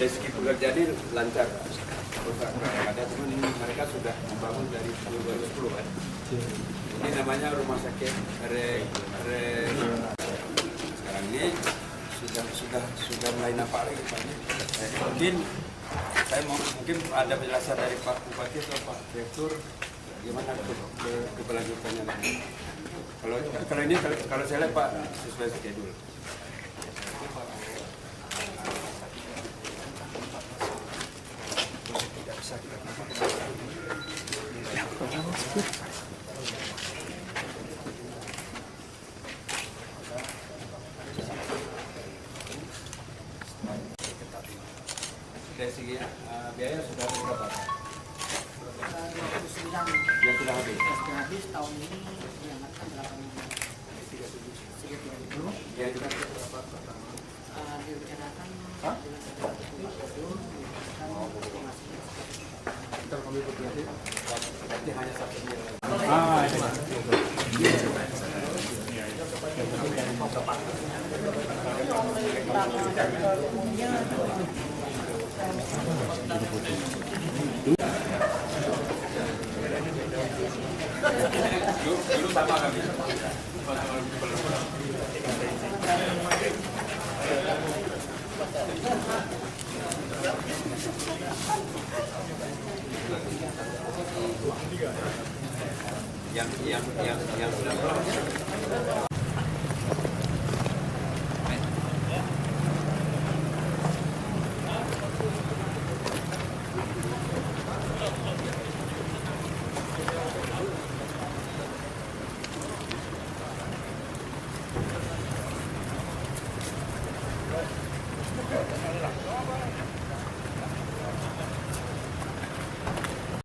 dari segi pekerjaan ini lancar. Ada teman ini mereka sudah membangun dari 2010 kan. Ini namanya rumah sakit sekarang ini sudah mulai nampak lagi Pak. Mungkin saya mungkin ada penjelasan dari Pak Bupati atau Pak Direktur gimana keberlanjutannya nanti. Kalau ini kalau saya lihat Pak sesuai schedule. Dari segi biaya sudah berapa? Yang sudah habis. Sudah habis tahun ini dianggarkan 8.000. Yang kita berapa? Direncanakan Kita kami berarti hanya satu dia. Dulu sama kami. Yang sudah pulang.